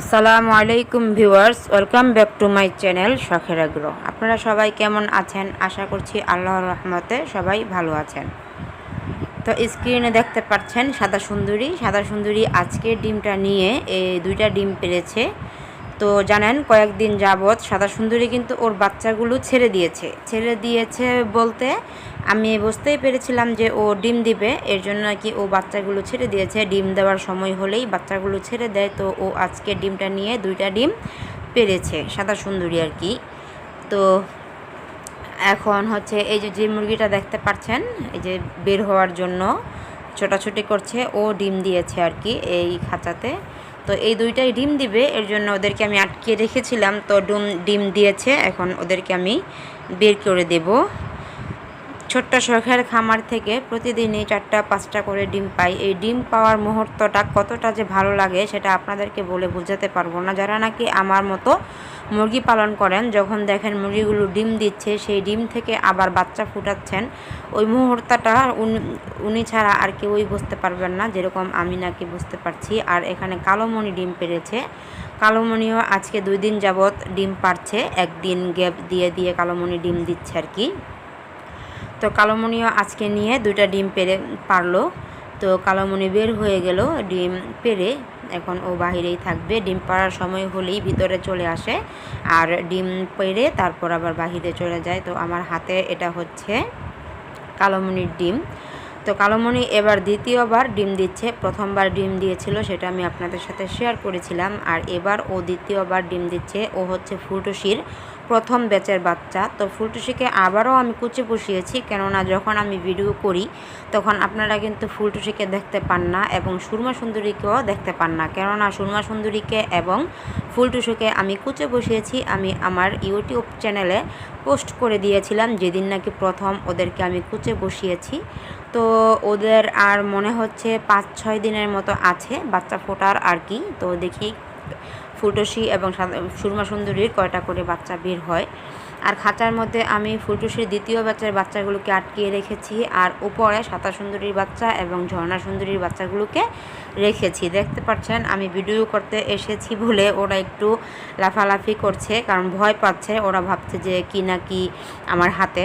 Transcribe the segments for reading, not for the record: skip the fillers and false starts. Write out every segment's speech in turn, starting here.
আসসালামু আলাইকুম viewers, welcome back to my channel শখের আগ্রহ। আপনারা সবাই কেমন আছেন? আশা করছি আল্লাহর রহমতে সবাই ভালো আছেন। তো স্ক্রিনে দেখতে পাচ্ছেন সাদা সুন্দরী আজকে ডিমটা নিয়ে এই দুইটা ডিম পেড়েছে। তো জানেন কয়েকদিন যাবৎ সাদা সুন্দরী কিন্তু ওর বাচ্চাগুলো ছেড়ে দিয়েছে বলতে আমি বুঝতেই পেরেছিলাম যে ও ডিম দিবে, এর জন্য নাকি ও বাচ্চাগুলো ছেড়ে দিয়েছে। ডিম দেওয়ার সময় হলেই বাচ্চাগুলো ছেড়ে দেয়। তো ও আজকে ডিমটা নিয়ে দুইটা ডিম পেড়েছে, সাদা সুন্দরী আর কি। তো এখন হচ্ছে এই যে মুরগিটা দেখতে পাচ্ছেন, এই যে বের হওয়ার জন্য ছোটাছুটি করছে, ও ডিম দিয়েছে আর কি এই খাঁচাতে। তো এই দুইটাই ডিম দিবে, এর জন্য ওদেরকে আমি আটকে রেখেছিলাম। তো ডিম দিয়েছে, এখন ওদেরকে আমি বের করে দেব। ছোট্ট শখের খামার থেকে প্রতিদিনই 4টা-5টা করে ডিম পাই। এই ডিম পাওয়ার মুহূর্তটা কতটা যে ভালো লাগে সেটা আপনাদেরকে বলে বোঝাতে পারবো না। যারা নাকি আমার মতো মুরগি পালন করেন, যখন দেখেন মুরগিগুলো ডিম দিচ্ছে, সেই ডিম থেকে আবার বাচ্চা ফুটাচ্ছেন, ওই মুহূর্তটা উনি ছাড়া আর কেউই বুঝতে পারবেন না, যেরকম আমি নাকি বুঝতে পারছি। আর এখানে কালোমণি ডিম পেড়েছে। কালোমণিও আজকে 2 দিন যাবৎ ডিম পাড়ছে, একদিন গ্যাপ দিয়ে কালোমণি ডিম দিচ্ছে আর কি। তো কালোমণিও আজকে নিয়ে 2টা ডিম পারলো। তো কালোমণি বের হয়ে গেল ডিম পেড়ে, এখন ও বাহিরেই থাকবে। ডিম পাড়ার সময় হলেই ভিতরে চলে আসে আর ডিম পেড়ে তারপর আবার বাহিরে চলে যায়। তো আমার হাতে এটা হচ্ছে কালোমণির ডিম। তো কালোমণি এবার দ্বিতীয়বার ডিম দিচ্ছে। প্রথমবার ডিম দিয়েছিল, সেটা আমি আপনাদের সাথে শেয়ার করেছিলাম। আর এবার ও দ্বিতীয়বার ডিম দিচ্ছে। ও হচ্ছে ফুলটুসির প্রথম ব্যাচের বাচ্চা। তো ফুলটুসিকে আবারও আমি কুচে বসিয়েছি, কেননা যখন আমি ভিডিও করি তখন আপনারা কিন্তু ফুলটুসিকে দেখতে পান না এবং সুরমা সুন্দরীকেও দেখতে পান না, কেননা সুরমা সুন্দরীকে এবং ফুলটুসিকে আমি কুচে বসিয়েছি। আমি আমার ইউটিউব চ্যানেলে পোস্ট করে দিয়েছিলাম যেদিন নাকি প্রথম ওদেরকে আমি কুচে বসিয়েছি। তো ওদের আর মনে হচ্ছে 5-6 দিনের মতো আছে বাচ্চা ফোটার আর কি। তো দেখি ফুলটুসি এবং সুরমা সুন্দরীর কয়টা করে বাচ্চা বের হয়। আর খাঁচার মধ্যে আমি ফুলটুসির দ্বিতীয় ব্যাচের বাচ্চাগুলোকে আটকিয়ে রেখেছি, আর উপরে সাদা সুন্দরীর বাচ্চা এবং ঝর্ণা সুন্দরীর বাচ্চাগুলোকে রেখেছি। দেখতে পাচ্ছেন আমি ভিডিও করতে এসেছি বলে ওরা একটু লাফালাফি করছে, কারণ ভয় পাচ্ছে। ওরা ভাবছে যে কি না কি আমার হাতে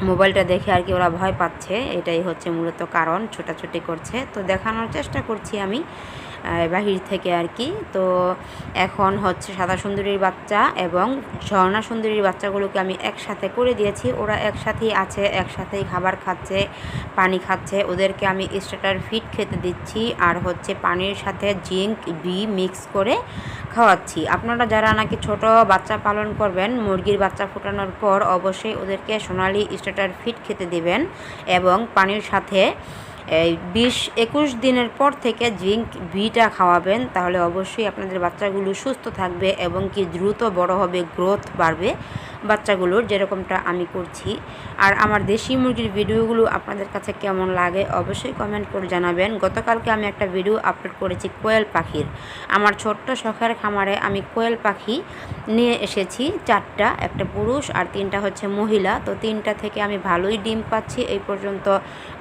মোবাইলটা দেখে আর কি ওরা ভয় পাচ্ছে, এটাই হচ্ছে মূলত কারণ, ছোটাছুটি করছে। তো দেখানোর চেষ্টা করছি আমি বাহির থেকে আর কি। তো এখন হচ্ছে সাদা সুন্দরীর বাচ্চা এবং ঝর্ণা সুন্দরীর বাচ্চাগুলোকে আমি একসাথে করে দিয়েছি। ওরা একসাথেই আছে, একসাথেই খাবার খাচ্ছে, পানি খাচ্ছে। ওদেরকে আমি স্টার্টার ফিড খেতে দিচ্ছি আর হচ্ছে পানির সাথে জিঙ্ক বি মিক্স করে খাওয়াচ্ছি। আপনারা যারা নাকি ছোট বাচ্চা পালন করবেন, মুরগির বাচ্চা ফোটানোর পর অবশ্যই ওদেরকে সোনালি স্টার্টার ফিড খেতে দিবেন এবং পানির সাথে 20-21 দিনের পর থেকে জিঙ্ক বিটা খাওয়াবেন। তাহলে অবশ্যই আপনাদের বাচ্চাগুলো সুস্থ থাকবে এবং কি দ্রুত বড় হবে, গ্রোথ বাড়বে বাচ্চাগুলোর, যেরকমটা আমি করছি। আর আমার দেশি মুরগির ভিডিওগুলো আপনাদের কাছে কেমন লাগে অবশ্যই কমেন্ট করে জানাবেন। গতকালকে আমি একটা ভিডিও আপলোড করেছি কোয়েল পাখির। আমার ছোট্ট শখের খামারে আমি কোয়েল পাখি নিয়ে এসেছি 4টা, একটা পুরুষ আর 3টা হচ্ছে মহিলা। তো 3টা থেকে আমি ভালোই ডিম পাচ্ছি। এই পর্যন্ত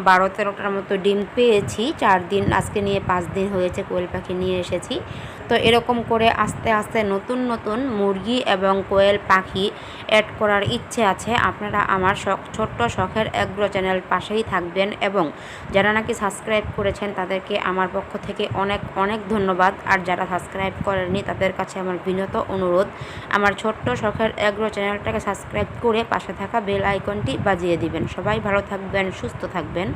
12-13টার মতো ডিম পেয়েছি 4 দিন, আজকে নিয়ে 5 দিন হয়েছে কোয়েল পাখি নিয়ে এসেছি। তো এরকম করে আস্তে আস্তে নতুন নতুন মুরগি এবং কোয়েল পাখি অ্যাড করার ইচ্ছে আছে। আপনারা আমার ছোট্ট শখের এগ্রো চ্যানেল পাশেই থাকবেন এবং যারা নাকি সাবস্ক্রাইব করেছেন তাদেরকে আমার পক্ষ থেকে অনেক অনেক ধন্যবাদ। আর যারা সাবস্ক্রাইব করেননি তাদের কাছে আমার বিনত অনুরোধ, আমার ছোট্ট শখের এগ্রো চ্যানেলটাকে সাবস্ক্রাইব করে পাশে থাকা বেল আইকনটি বাজিয়ে দিবেন। সবাই ভালো থাকবেন, সুস্থ থাকবেন।